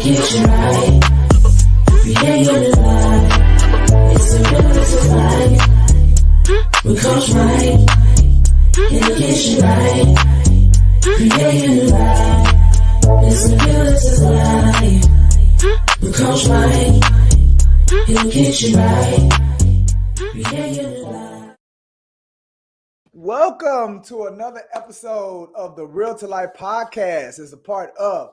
get you right. Create your life. It's the realest of life. With Coach Mike, it'll get you right. Create your life. It's the realest of life. With Coach Mike, it'll get you right. Create your life. Welcome to another episode of the Realtor Life Podcast. It's a part of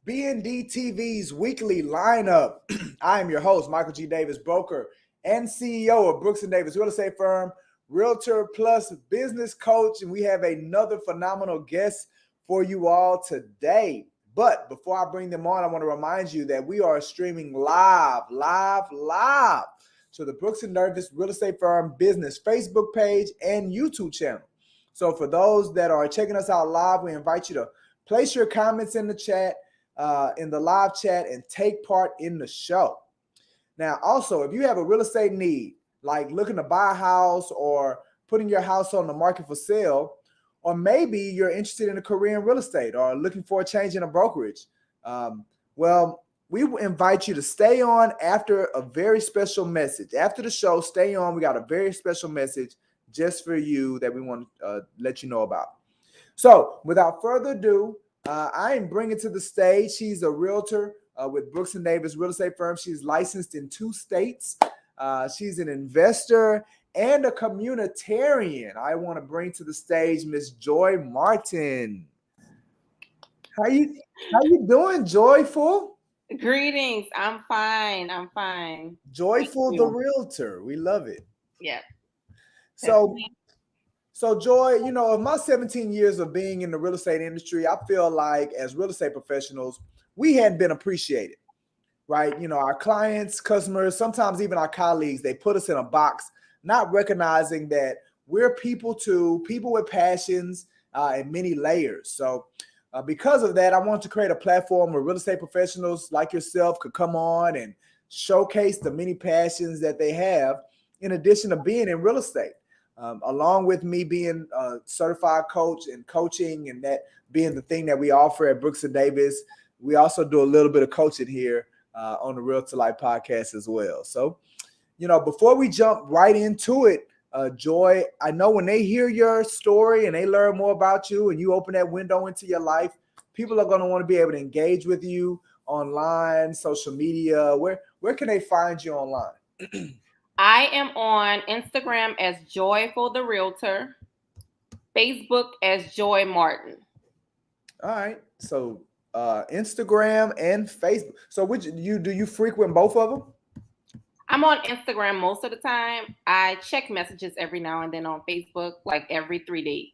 B&D TV's weekly lineup. I am your host, Michael G. Davis, broker and CEO of Brooks & Davis Real Estate Firm, Realtor Plus business coach, and we have another phenomenal guest for you all today. But before I bring them on, I want to remind you that we are streaming live to the Brooks & Davis Real Estate Firm business Facebook page and YouTube channel. So for those that are checking us out live, we invite you to place your comments in the chat, in the live chat, and take part in the show. Now, also, if you have a real estate need, like looking to buy a house or putting your house on the market for sale, or maybe you're interested in a career in real estate or looking for a change in a brokerage, we invite you to stay on after a very special message. After the show, stay on. We got a very special message just for you that we want to let you know about. So without further ado, I am bringing to the stage. She's a realtor with Brooks & Davis Real Estate Firm. She's licensed in 2 states. She's an investor and a communitarian. I want to bring to the stage Miss Joy Martin. How you doing, Joyful? Greetings. I'm fine. Joyful the realtor. We love it. Yeah. So Joy, of my 17 years of being in the real estate industry, I feel like as real estate professionals, we hadn't been appreciated, right? Our clients, customers, sometimes even our colleagues, they put us in a box, not recognizing that we're people too, people with passions and many layers. So because of that, I want to create a platform where real estate professionals like yourself could come on and showcase the many passions that they have, in addition to being in real estate. Along with me being a certified coach and coaching, and that being the thing that we offer at Brooks & Davis, we also do a little bit of coaching here on the Realtor Life Podcast as well. So, before we jump right into it, Joy, I know when they hear your story and they learn more about you and you open that window into your life, people are going to want to be able to engage with you online, social media. Where can they find you online? I am on Instagram as Joyful the Realtor, Facebook as Joy Martin. All right. So Instagram and Facebook. So do you frequent both of them? I'm on Instagram most of the time. I check messages every now and then on Facebook, like every 3 days.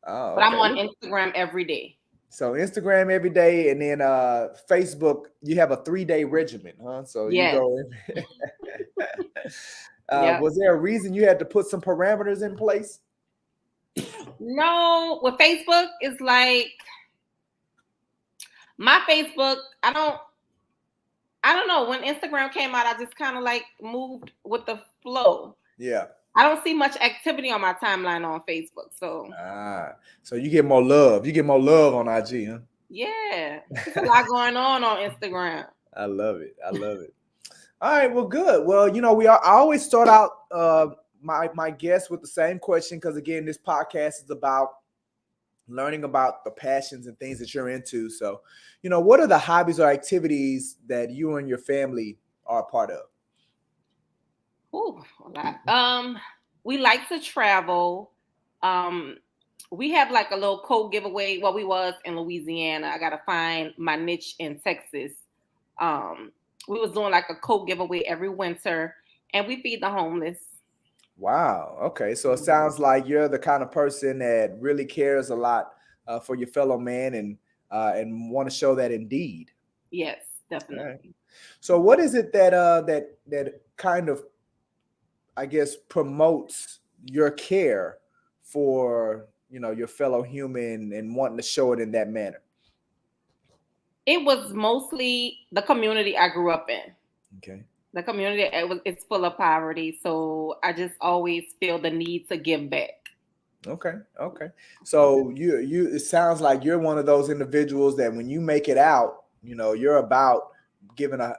Oh, okay. But I'm on Instagram every day. So Instagram every day, and then Facebook, you have a 3-day regimen, huh? So yes. You go in. Yep. Was there a reason you had to put some parameters in place? No, with Facebook, it's like my Facebook, I don't know. When Instagram came out, I just kind of like moved with the flow. Yeah. I don't see much activity on my timeline on Facebook. So you get more love. You get more love on IG, huh? Yeah. There's a lot going on Instagram. I love it. All right. Well, good. Well, I always start out my guests with the same question, because again, this podcast is about learning about the passions and things that you're into. So, what are the hobbies or activities that you and your family are a part of? Ooh, a lot. We like to travel. We have like a little code giveaway. Well, we was in Louisiana. I gotta find my niche in Texas. We was doing like a code giveaway every winter, and we feed the homeless. Wow. Okay. So it sounds like you're the kind of person that really cares a lot for your fellow man and want to show that in deed. Yes, definitely. Right. So what is it that kind of, I guess, promotes your care for, your fellow human and wanting to show it in that manner? It was mostly the community I grew up in. Okay. The community, it's full of poverty. So I just always feel the need to give back. Okay. So it sounds like you're one of those individuals that when you make it out, you're about giving a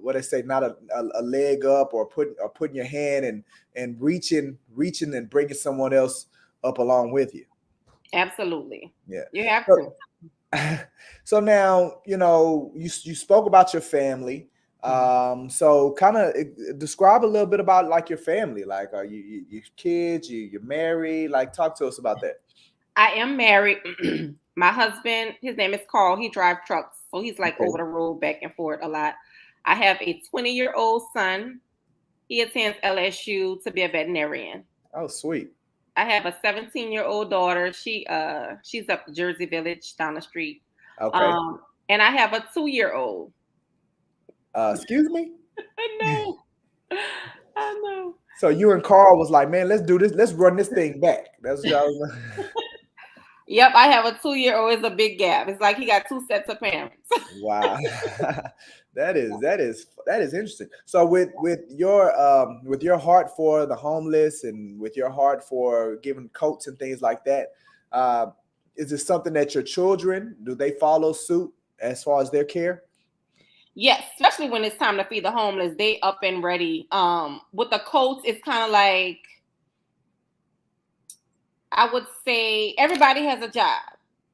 what they say, not a leg up, or putting your hand and reaching and bringing someone else up along with you. Absolutely. Yeah. You have to. So now, you spoke about your family. So kind of describe a little bit about like your family. Like, are your kids, you're married? Like, talk to us about that. I am married. My husband, his name is Carl. He drives trucks, so he's like Okay. over the road back and forth a lot. I have a 20-year-old son. He attends LSU to be a veterinarian. Oh, sweet. I have a 17-year-old daughter. She's up Jersey Village down the street. Okay. And I have a 2-year-old. Excuse me? I know. So you and Carl was like, man, let's do this. Let's run this thing back. That's what I was. Yep, I have a 2-year-old. It's a big gap. It's like he got 2 sets of parents. Wow. That is interesting. So with your heart for the homeless and with your heart for giving coats and things like that, is it something that your children, do they follow suit as far as their care? Yes, especially when it's time to feed the homeless, they up and ready. With the coats, it's kind of like, I would say everybody has a job.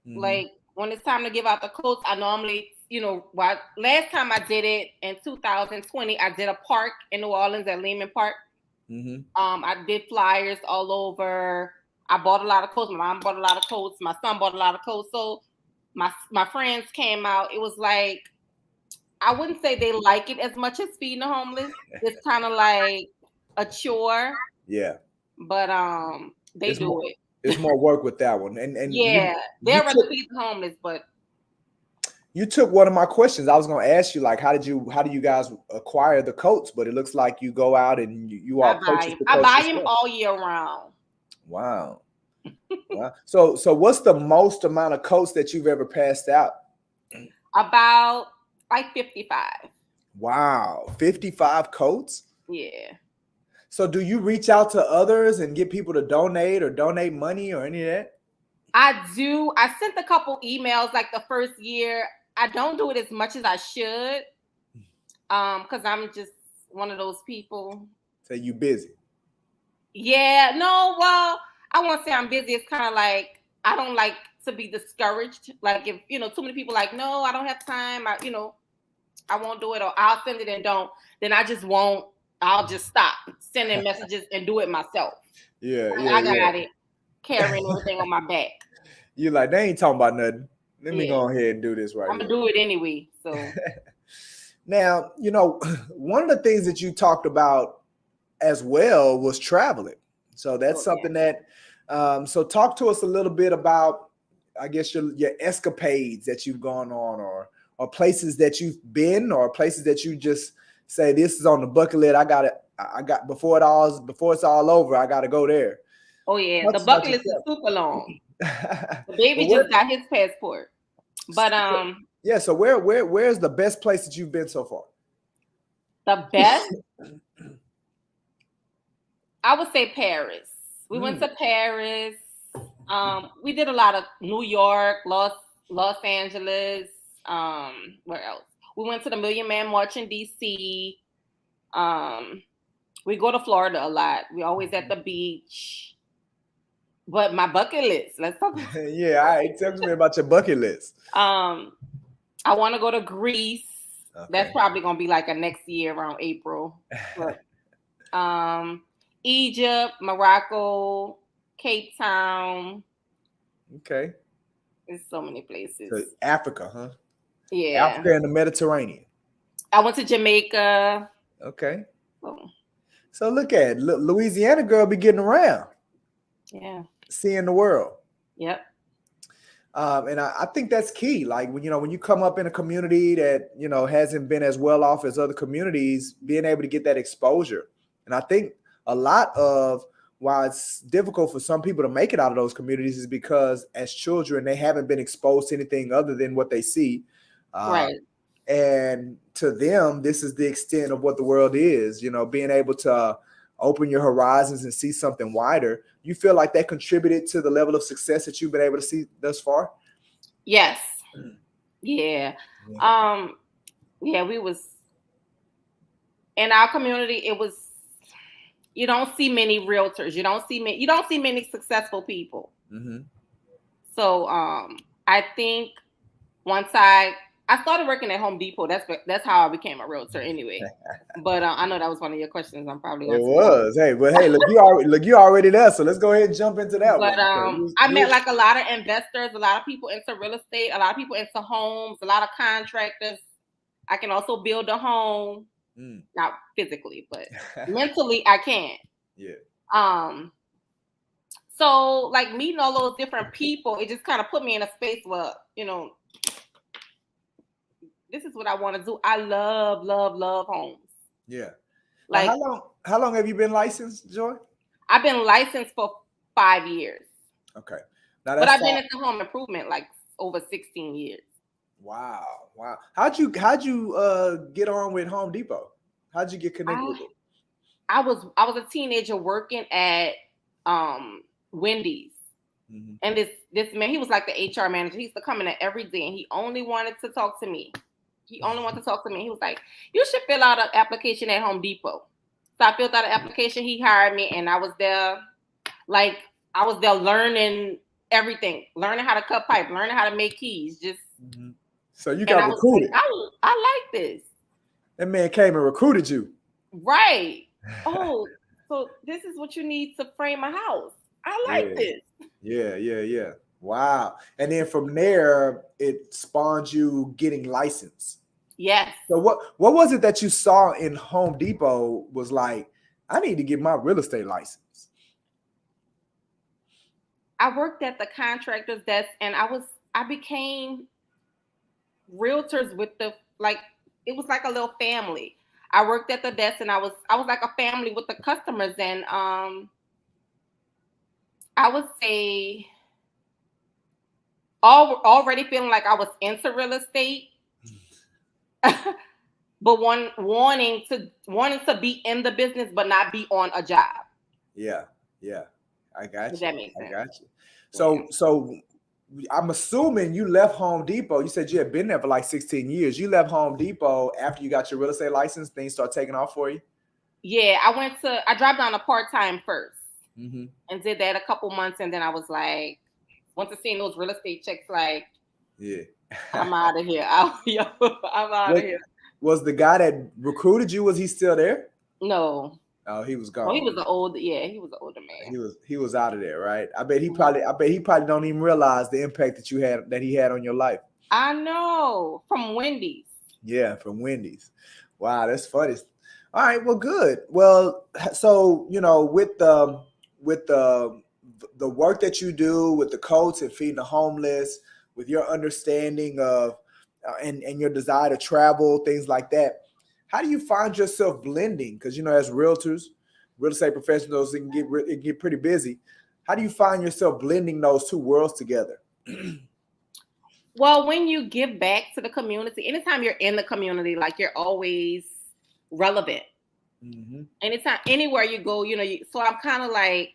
Mm-hmm. Like when it's time to give out the coats, I normally, last time I did it in 2020, I did a park in New Orleans at Lehman Park. Mm-hmm. I did flyers all over. I bought a lot of coats. My mom bought a lot of coats. My son bought a lot of coats. So my friends came out. It was like, I wouldn't say they like it as much as feeding the homeless. It's kind of like a chore. Yeah. But they do it. There's more work with that one. And yeah, they'd rather feed the homeless, but you took one of my questions. I was going to ask you, like, how do you guys acquire the coats? But it looks like you go out and you all purchase the coats. I buy them all year round. Wow. Wow. So what's the most amount of coats that you've ever passed out? About like 55. Wow. 55 coats? Yeah. So do you reach out to others and get people to donate money or any of that? I do. I sent a couple emails like the first year. I don't do it as much as I should. Because I'm just one of those people. So you busy? Yeah. No, well, I won't say I'm busy. It's kind of like I don't like to be discouraged. Like if too many people like, no, I don't have time. I won't do it, or I'll send it and don't. Then I just won't. I'll just stop sending messages and do it myself. Yeah, I got it. Carrying everything on my back. You're like, they ain't talking about nothing. Let me go ahead and do this right. I'm gonna do it anyway. So now, one of the things that you talked about as well was traveling. So that's something that. So talk to us a little bit about, I guess, your escapades that you've gone on, or places that you've been, or places that you just say, this is on the bucket list. I got before it's all over, I got to go there. Oh yeah, the bucket list is super long. The baby just got his passport, but yeah. So where's the best place that you've been so far? The best, I would say Paris. We went to Paris. We did a lot of New York, Los Angeles. Where else? We went to the Million Man March in DC. We go to Florida a lot. We always at the beach. But my bucket list, let's talk about it. Yeah, all right. Tell me about your bucket list. I want to go to Greece. Okay. That's probably going to be like a next year around April. But, Egypt, Morocco, Cape Town. Okay. There's so many places. So Africa, huh? Yeah. Africa and the Mediterranean. I went to Jamaica. Okay. So look at it. Louisiana girl be getting around. Yeah. Seeing the world. Yep. And I think that's key. Like when you come up in a community that hasn't been as well off as other communities, being able to get that exposure. And I think a lot of why it's difficult for some people to make it out of those communities is because as children they haven't been exposed to anything other than what they see. Right. And to them, this is the extent of what the world is. Being able to open your horizons and see something wider. You feel like that contributed to the level of success that you've been able to see thus far? Yes. Yeah. We was in our community. It was, you don't see many realtors. You don't see many successful people. Mm-hmm. So I think once I started working at Home Depot. That's how I became a realtor anyway. But I know that was one of your questions. I'm probably going It to. was. Hey, but hey, look, you already there. So let's go ahead and jump into that But one. I met like a lot of investors, a lot of people into real estate, a lot of people into homes, a lot of contractors. I can also build a home, not physically, but mentally I can. Yeah. So like meeting all those different people, it just kind of put me in a space where, this is what I want to do. I love, love, love homes. Yeah. Like, now, how long have you been licensed, Joy? I've been licensed for 5 years. Okay. Now but I've been into home improvement like over 16 years. Wow. How'd you get on with Home Depot? How'd you get connected with it? I was a teenager working at Wendy's. Mm-hmm. And this man, he was like the HR manager. He used to come in every day and he only wanted to talk to me. He was like, you should fill out an application at Home Depot. So I filled out an application. He hired me and I was there learning everything, learning how to cut pipe, learning how to make keys. Just So you got recruited. Like, I like this. That man came and recruited you. Right. Oh, so this is what you need to frame a house. I like this. Yeah. Wow. And then from there, it spawned you getting licensed. Yes. So what was it that you saw in Home Depot was like, I need to get my real estate license? I worked at the contractor's desk and I became realtors with it was like a little family. I worked at the desk and I was like a family with the customers. And I would say already feeling like I was into real estate, but wanting to be in the business, but not be on a job. Yeah. I got you. Does that make sense? I got you. So I'm assuming you left Home Depot. You said you had been there for like 16 years. You left Home Depot after you got your real estate license. Things start taking off for you? Yeah, I dropped down to part-time first and did that a couple months. And then I was like, once I seen those real estate checks, like, yeah, I'm out of here. I'm out of here. Was the guy that recruited you, was he still there? No. Oh, he was gone. Well, he was an older man. He was out of there, right? I bet he probably don't even realize the impact that he had on your life. I know. From Wendy's. Yeah, from Wendy's. Wow, that's funny. All right, well, good. Well, so with the work that you do with the coats and feeding the homeless, with your understanding of and your desire to travel, things like that, how do you find yourself blending? Because as realtors, real estate professionals, it can get pretty busy. How do you find yourself blending those two worlds together? Well, when you give back to the community, anytime you're in the community, like, you're always relevant. Anytime, anywhere you go, so I'm kind of like,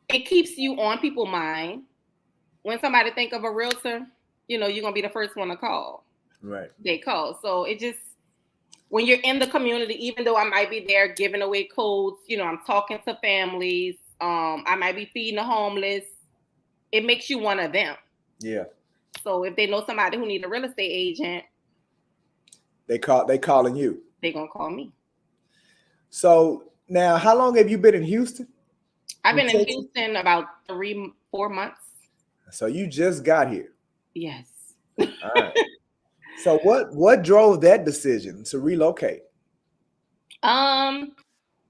it keeps you on people's mind. When somebody think of a realtor, you're going to be the first one to call. Right. They call. So it just, when you're in the community, even though I might be there giving away codes, I'm talking to families, I might be feeding the homeless, it makes you one of them. Yeah. So if they know somebody who needs a real estate agent, they calling you. They're gonna call me. So now, how long have you been in Houston? I've been in Houston about 3-4 months. So you just got here. Yes. All right. So what drove that decision to relocate?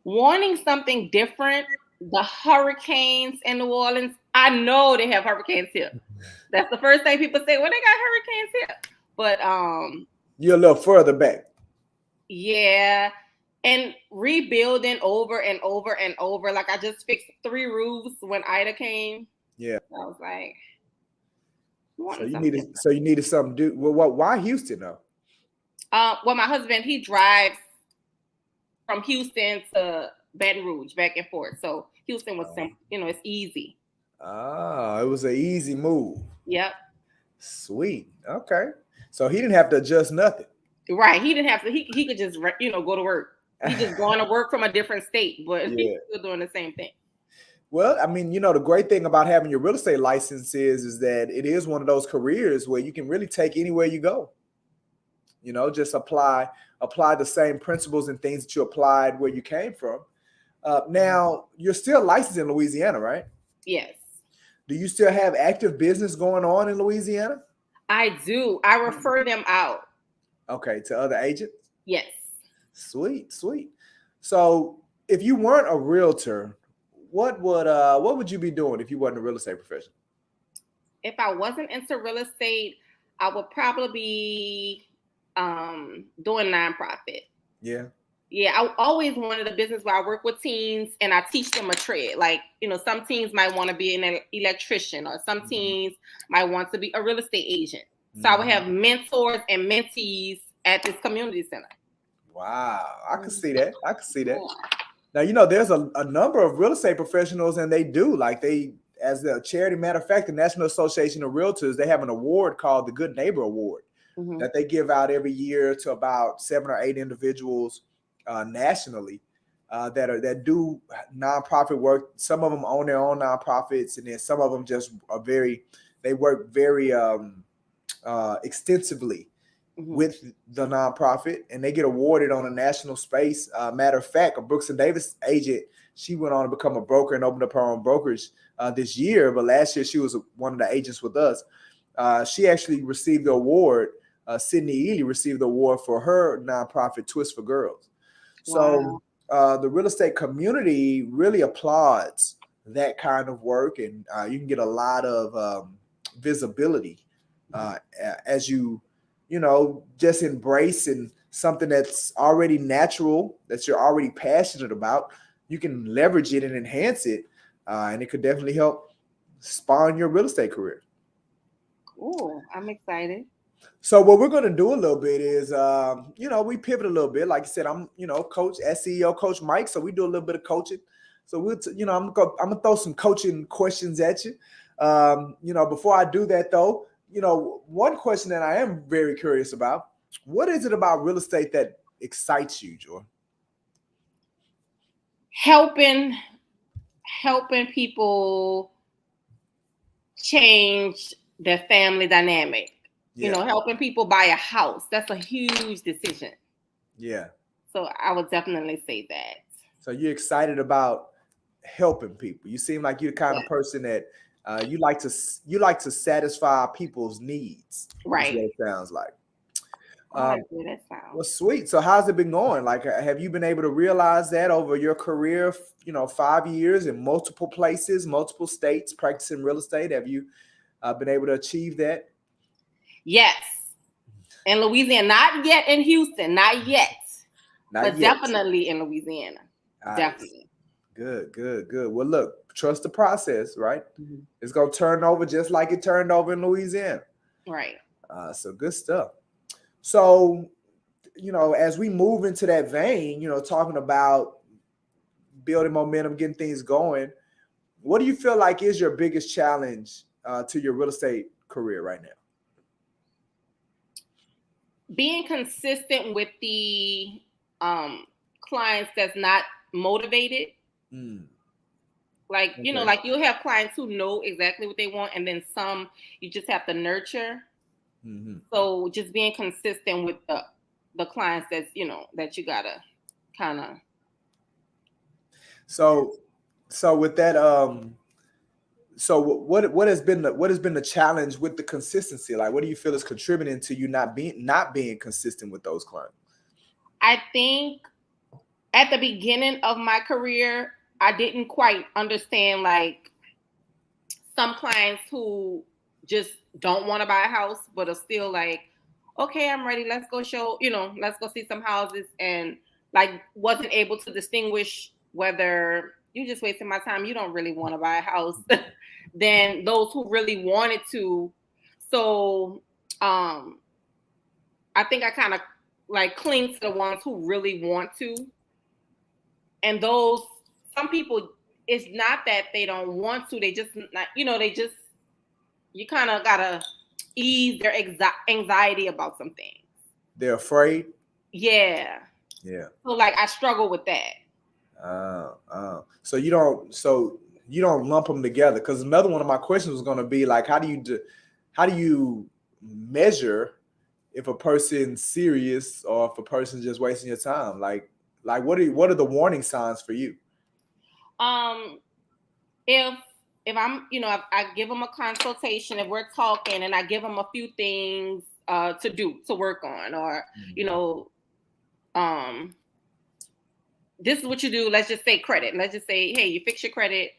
Wanting something different. The hurricanes in New Orleans. I know they have hurricanes here. That's the first thing people say. Well, they got hurricanes here. But you're a little further back. Yeah. And rebuilding over and over and over. Like, I just fixed 3 roofs when Ida came. Yeah. I was like, so you needed something to do. Well, why Houston though? Well, my husband, he drives from Houston to Baton Rouge back and forth. So Houston was simple, it's easy. Ah, it was an easy move. Yep. Sweet. Okay. So he didn't have to adjust nothing. Right. He didn't have to. He could just go to work. He just going to work from a different state, but he's Yeah. still doing the same thing. Well, I mean, the great thing about having your real estate license is that it is one of those careers where you can really take anywhere you go. Just apply the same principles and things that you applied where you came from. Now, you're still licensed in Louisiana, right? Yes. Do you still have active business going on in Louisiana? I do. I refer them out. Okay, to other agents? Yes. Sweet, sweet. So, if you weren't a realtor, what would you be doing if you wasn't a real estate professional? If I wasn't into real estate, I would probably be doing nonprofit. Yeah. Yeah, I always wanted a business where I work with teens and I teach them a trade. Like, some teens might want to be an electrician, or some teens might want to be a real estate agent. So I would have mentors and mentees at this community center. Wow, I can see that. Now, there's a number of real estate professionals, and they do, like, as a charity, matter of fact, the National Association of Realtors, they have an award called the Good Neighbor Award that they give out every year to about 7 or 8 individuals nationally that do nonprofit work. Some of them own their own nonprofits, and then some of them just they work very extensively with the nonprofit, and they get awarded on a national space. Matter of fact, a Brooks and Davis agent, she went on to become a broker and opened up her own brokerage this year. But last year, she was one of the agents with us. She actually received the award. Sydney Ely received the award for her nonprofit, Twist for Girls. So the real estate community really applauds that kind of work, and you can get a lot of visibility as you just embracing something that's already natural, that you're already passionate about. You can leverage it and enhance it, and it could definitely help spawn your real estate career. Cool. I'm excited. So what we're going to do a little bit is, we pivot a little bit. Like I said, I'm, coach, SEO coach Mike. So we do a little bit of coaching. So I'm going to throw some coaching questions at you. Before I do that though, one question that I am very curious about, what is it about real estate that excites you, Joy? Helping people change their family dynamic. Yeah. Helping people buy a house. That's a huge decision. Yeah. So I would definitely say that. So you're excited about helping people. You seem like you're the kind of person that you like to satisfy people's needs. Right. That's what it sounds like. That sounds. Well, sweet. So how's it been going? Like, have you been able to realize that over your career, 5 years in multiple places, multiple states, practicing real estate? Have you been able to achieve that? Yes. In Louisiana, not yet in Houston, not yet. But definitely in Louisiana. Definitely. Good. Well, look, trust the process, right? Mm-hmm. It's going to turn over just like it turned over in Louisiana. Right. So good stuff. So, as we move into that vein, talking about building momentum, getting things going, what do you feel like is your biggest challenge to your real estate career right now? Being consistent with the clients that's not motivated. Like, like you'll have clients who know exactly what they want, and then some you just have to nurture. Mm-hmm. So just being consistent with the clients that's, that you gotta kind of. So with that, so what has been the challenge with the consistency? Like, what do you feel is contributing to you not being consistent with those clients? I think at the beginning of my career, I didn't quite understand, like, some clients who just don't want to buy a house, but are still like, okay, I'm ready. Let's go let's go see some houses, and like wasn't able to distinguish whether you're just wasting my time. You don't really want to buy a house. Than those who really wanted to. So I think I kind of like cling to the ones who really want to. And some people it's not that they don't want to. They just not, you kind of gotta ease their anxiety about some things. They're afraid. Yeah. Yeah. So like I struggle with that. So you don't lump them together, because another one of my questions was going to be like, how do you measure if a person's serious or if a person's just wasting your time? Like what are the warning signs for you? If I'm, if I give them a consultation, if we're talking and I give them a few things to work on, or this is what you do. Let's just say credit. Let's just say, hey, you fix your credit.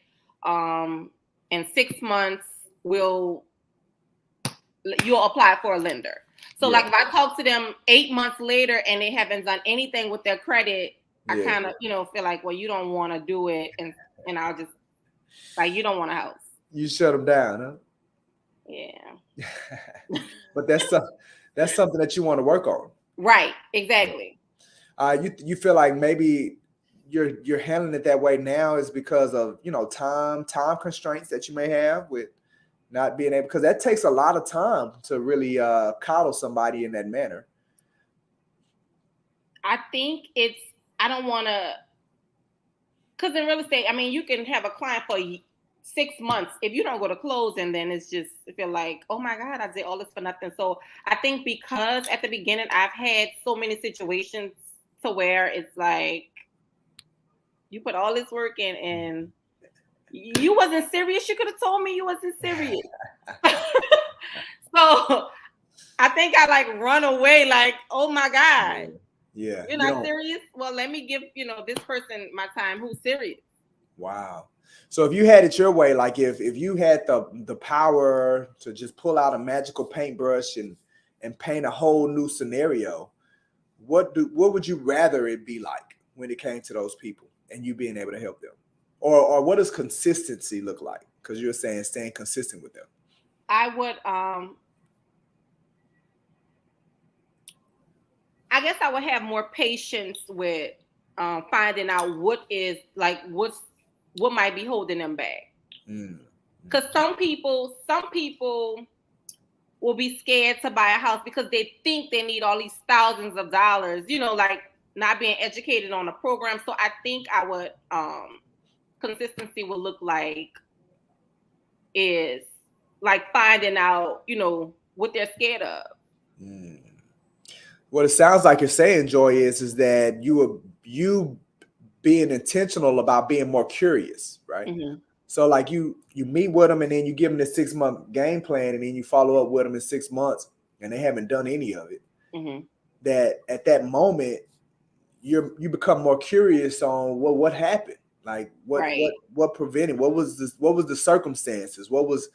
In 6 months, you'll apply for a lender. So like if I talk to them 8 months later and they haven't done anything with their credit, I kind of, feel like, well, you don't want to do it. And I'll just like, you don't want a house. You shut them down, huh? Yeah. But that's something that you want to work on. Right. Exactly. You feel like maybe you're handling it that way now is because of, time constraints that you may have with not being able, because that takes a lot of time to really coddle somebody in that manner. I think I don't want to, because in real estate, I mean, you can have a client for 6 months. If you don't go to closing, then it's just, I feel like, oh my God, I did all this for nothing. So I think because at the beginning, I've had so many situations to where it's like, you put all this work in and you wasn't serious. You could have told me you wasn't serious. So I think I like run away like, oh my God. Yeah. You're not serious? Well, let me give, this person my time who's serious. Wow. So if you had it your way, like if you had the power to just pull out a magical paintbrush and paint a whole new scenario, what would you rather it be like when it came to those people and you being able to help them? Or what does consistency look like? Because you're saying staying consistent with them. I would I guess I would have more patience with finding out what might be holding them back. Because some people will be scared to buy a house because they think they need all these thousands of dollars, like not being educated on the program. So I think I would consistency would look like is like finding out, what they're scared of. What it sounds like you're saying, Joy, is that you being intentional about being more curious, right? Mm-hmm. So like you meet with them and then you give them this 6-month game plan and then you follow up with them in 6 months and they haven't done any of it. Mm-hmm. That at that moment you become more curious on what happened, like what prevented, what was the circumstances, what was,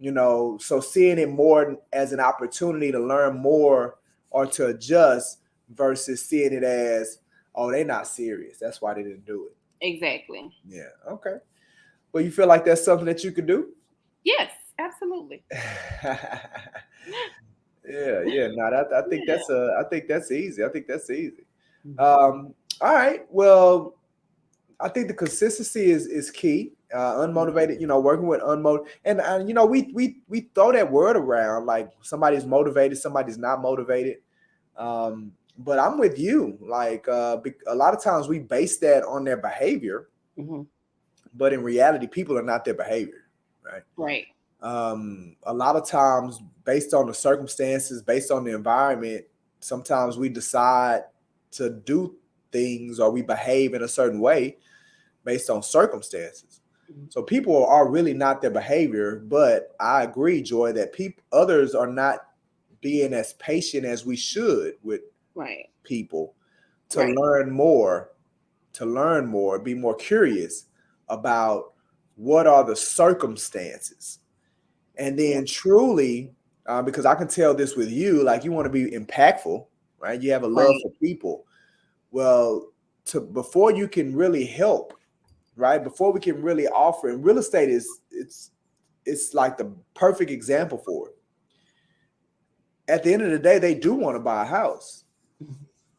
so seeing it more as an opportunity to learn more or to adjust versus seeing it as, oh, they're not serious, that's why they didn't do it. Exactly. Yeah. Okay. Well, you feel like that's something that you could do? Yes, absolutely. Yeah. No, I think that's easy. All right. Well, I think the consistency is key. Unmotivated, working with unmotivated, and we throw that word around like somebody's motivated, somebody's not motivated. But I'm with you. Like a lot of times we base that on their behavior, mm-hmm. But in reality, people are not their behavior, right? Right. A lot of times, based on the circumstances, based on the environment, sometimes we decide to do things or we behave in a certain way based on circumstances. Mm-hmm. So people are really not their behavior, but I agree, Joy, that others are not being as patient as we should with people to learn more, be more curious about what are the circumstances. And then truly, because I can tell this with you, like you want to be impactful, right? You have a love for people. Well, before you can really help, right? Before we can really offer, and real estate it's like the perfect example for it. At the end of the day, they do want to buy a house.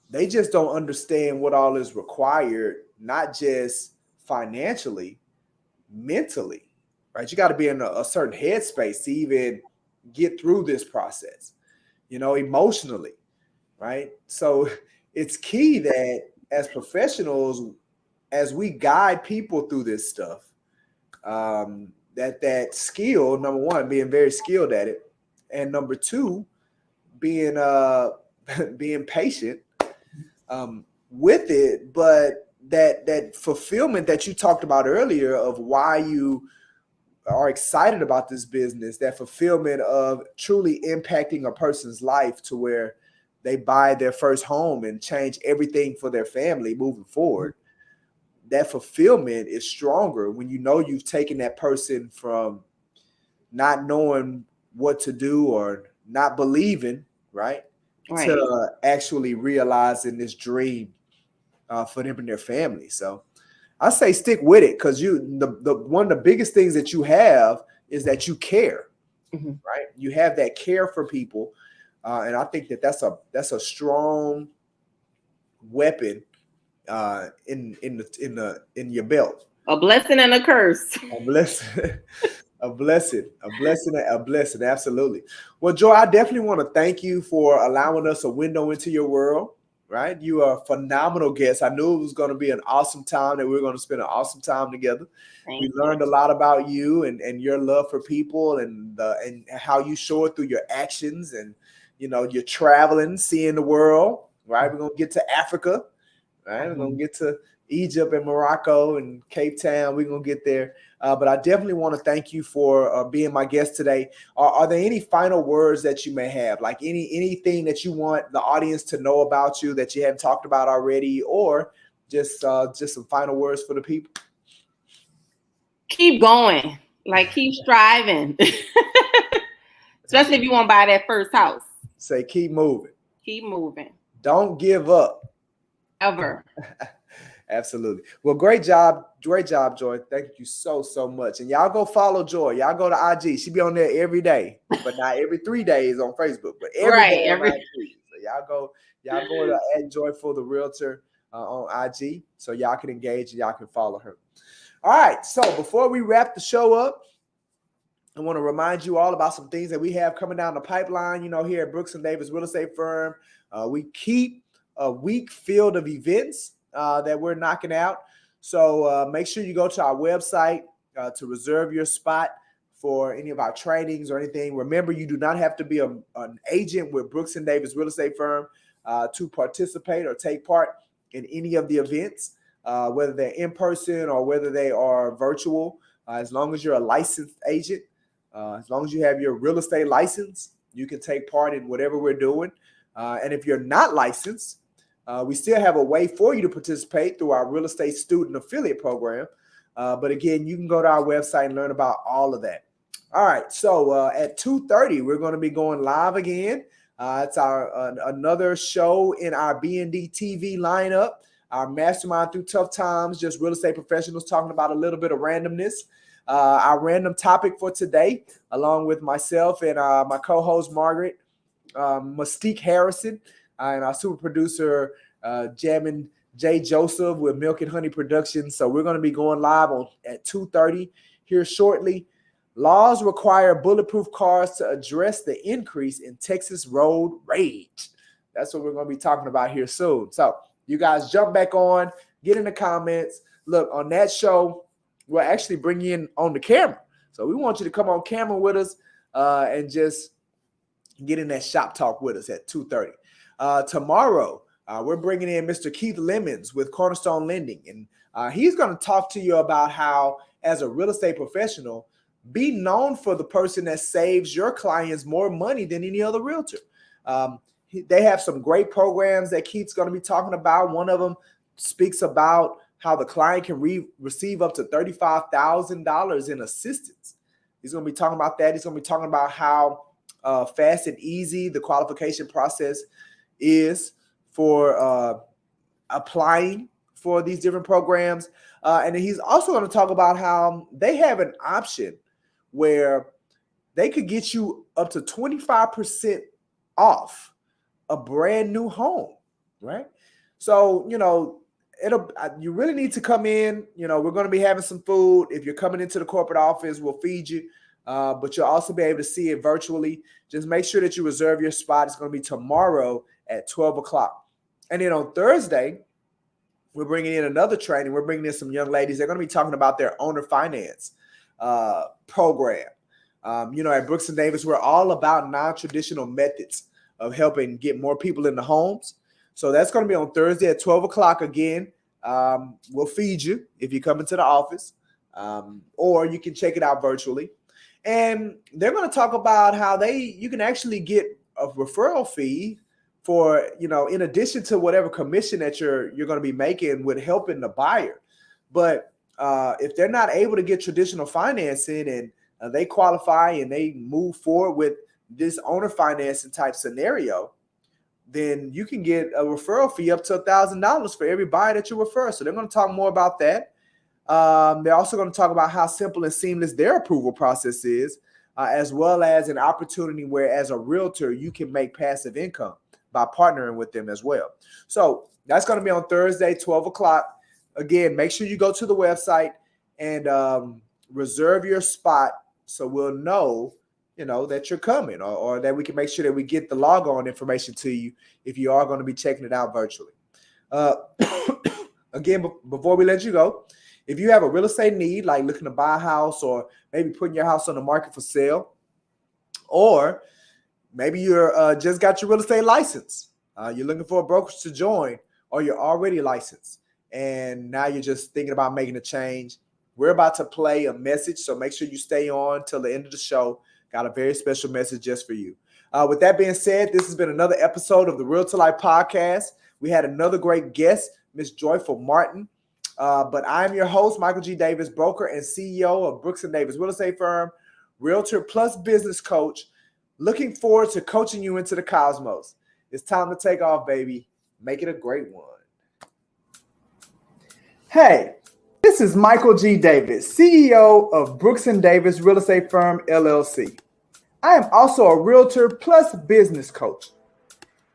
They just don't understand what all is required, not just financially, mentally, right? You got to be in a certain headspace to even get through this process, emotionally, right? So it's key that as professionals, as we guide people through this stuff, that skill, number one, being very skilled at it, and number two, being being patient with it, but that fulfillment that you talked about earlier of why you are excited about this business, that fulfillment of truly impacting a person's life to where they buy their first home and change everything for their family moving forward. That fulfillment is stronger when you've taken that person from not knowing what to do or not believing, right? To actually realizing this dream for them and their family. So I say stick with it, because the one of the biggest things that you have is that you care, right? You have that care for people, and I think that's a strong weapon in your belt. A blessing and a curse. A blessing. A blessing, absolutely. Well, Joy, I definitely want to thank you for allowing us a window into your world, right? You are a phenomenal guest. I knew it was going to be an awesome time, that we were going to spend an awesome time together. We learned a lot about you and your love for people and how you show it through your actions, and, you're traveling, seeing the world, right? We're going to get to Africa, right? We're going to get to Egypt and Morocco and Cape Town. We're going to get there. But I definitely want to thank you for being my guest today. Are there any final words that you may have? Like anything that you want the audience to know about you that you haven't talked about already, or just some final words for the people? Keep going. Keep striving. Especially if you want to buy that first house. Say keep moving. Keep moving. Don't give up. Ever. Absolutely. Well, great job, Joy. Thank you so much. And y'all go follow Joy. Y'all go to IG. She be on there every day, but not every 3 days on Facebook, but every day on IG. So y'all go to @Joyful the Realtor on IG, so y'all can engage and y'all can follow her. All right. So before we wrap the show up, I want to remind you all about some things that we have coming down the pipeline. Here at Brooks and Davis Real Estate Firm, we keep a week filled of events that we're knocking out. So make sure you go to our website to reserve your spot for any of our trainings or anything. Remember, you do not have to be an agent with Brooks and Davis Real Estate Firm to participate or take part in any of the events, whether they're in person or whether they are virtual. As long as you're a licensed agent, as long as you have your real estate license, you can take part in whatever we're doing. And if you're not licensed, we still have a way for you to participate through our real estate student affiliate program. But again, you can go to our website and learn about all of that. All right. So at 2:30, we're going to be going live again. It's our another show in our BND TV lineup, our Mastermind Through Tough Times, just real estate professionals talking about a little bit of randomness. Our random topic for today, along with myself and my co-host Margaret Mystique Harrison, and our super producer, Jammin J. Joseph with Milk and Honey Productions. So we're going to be going live at 2:30 here shortly. Laws require bulletproof cars to address the increase in Texas road rage. That's what we're going to be talking about here soon. So you guys jump back on, get in the comments. Look, on that show, we'll actually bring you in on the camera. So we want you to come on camera with us and just get in that shop talk with us at 2:30. Tomorrow, we're bringing in Mr. Keith Lemons with Cornerstone Lending. And he's going to talk to you about how, as a real estate professional, be known for the person that saves your clients more money than any other realtor. They have some great programs that Keith's going to be talking about. One of them speaks about how the client can receive up to $35,000 in assistance. He's going to be talking about that. He's going to be talking about how fast and easy the qualification process is for applying for these different programs. And then he's also going to talk about how they have an option where they could get you up to 25% off a brand new home, right? So, you really need to come in. You know, we're going to be having some food. If you're coming into the corporate office, we'll feed you. But you'll also be able to see it virtually. Just make sure that you reserve your spot. It's going to be tomorrow at 12 o'clock. And then on Thursday, we're bringing in another training. We're bringing in some young ladies. They're going to be talking about their owner finance program. You know, at Brooks & Davis, we're all about non-traditional methods of helping get more people into homes. So that's going to be on Thursday at 12 o'clock again. We'll feed you if you come into the office, or you can check it out virtually. And they're going to talk about how you can actually get a referral fee for, you know, in addition to whatever commission that you're going to be making with helping the buyer. But if they're not able to get traditional financing and they qualify and they move forward with this owner financing type scenario, then you can get a referral fee up to $1,000 for every buyer that you refer. So they're going to talk more about that. They're also going to talk about how simple and seamless their approval process is, as well as an opportunity where, as a realtor, you can make passive income by partnering with them as well. So that's going to be on Thursday, 12 o'clock. Again, make sure you go to the website and reserve your spot so we'll know, you know, that you're coming, or that we can make sure that we get the log on information to you if you are going to be checking it out virtually. Again, before we let you go, if you have a real estate need, like looking to buy a house or maybe putting your house on the market for sale, or maybe you're just got your real estate license, you're looking for a brokerage to join, or you're already licensed and now you're just thinking about making a change, we're about to play a message, so make sure you stay on till the end of the show. Got a very special message just for you. With that being said, this has been another episode of the Realtor Life Podcast. We had another great guest, Miss Joyful Martin. But I'm your host, Michael G. Davis, broker and CEO of Brooks & Davis Real Estate Firm, Realtor plus business coach. Looking forward to coaching you into the cosmos. It's time to take off, baby. Make it a great one. Hey, this is Michael G. Davis, CEO of Brooks & Davis Real Estate Firm, LLC. I am also a realtor plus business coach.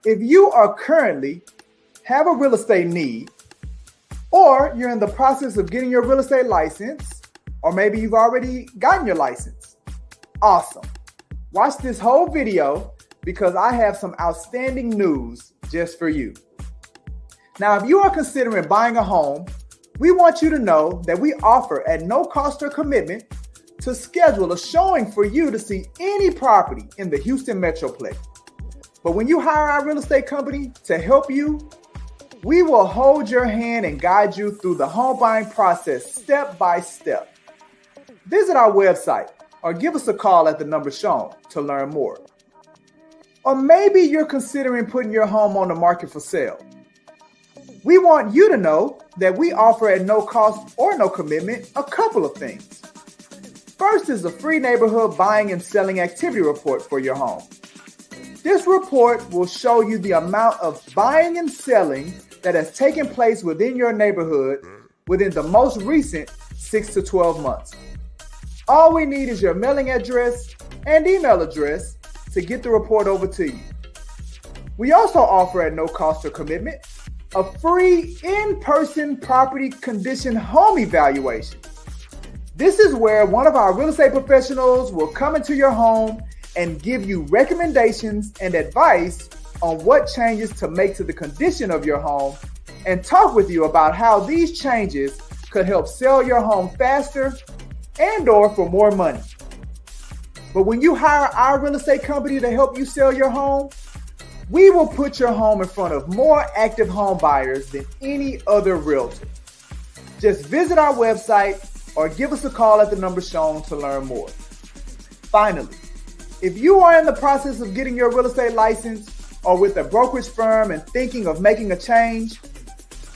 If you are currently have a real estate need, or you're in the process of getting your real estate license, or maybe you've already gotten your license, awesome. Watch this whole video because I have some outstanding news just for you. Now, if you are considering buying a home, we want you to know that we offer at no cost or commitment to schedule a showing for you to see any property in the Houston Metroplex. But when you hire our real estate company to help you, we will hold your hand and guide you through the home buying process step by step. Visit our website or give us a call at the number shown to learn more. Or maybe you're considering putting your home on the market for sale. We want you to know that we offer at no cost or no commitment a couple of things. First is a free neighborhood buying and selling activity report for your home. This report will show you the amount of buying and selling that has taken place within your neighborhood within the most recent 6 to 12 months. All we need is your mailing address and email address to get the report over to you. We also offer at no cost or commitment a free in-person property condition home evaluation. This is where one of our real estate professionals will come into your home and give you recommendations and advice on what changes to make to the condition of your home and talk with you about how these changes could help sell your home faster and/or for more money. But when you hire our real estate company to help you sell your home, we will put your home in front of more active home buyers than any other realtor. Just visit our website or give us a call at the number shown to learn more. Finally, if you are in the process of getting your real estate license or with a brokerage firm and thinking of making a change,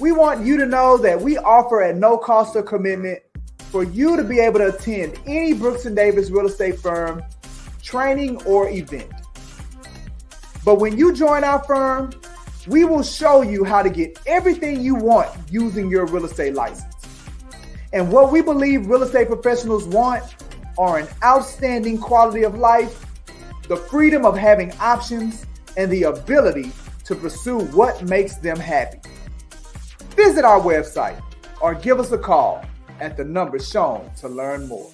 we want you to know that we offer at no cost or commitment for you to be able to attend any Brooks & Davis Real Estate Firm training or event. But when you join our firm, we will show you how to get everything you want using your real estate license. And what we believe real estate professionals want are an outstanding quality of life, the freedom of having options, and the ability to pursue what makes them happy. Visit our website or give us a call at the number shown to learn more.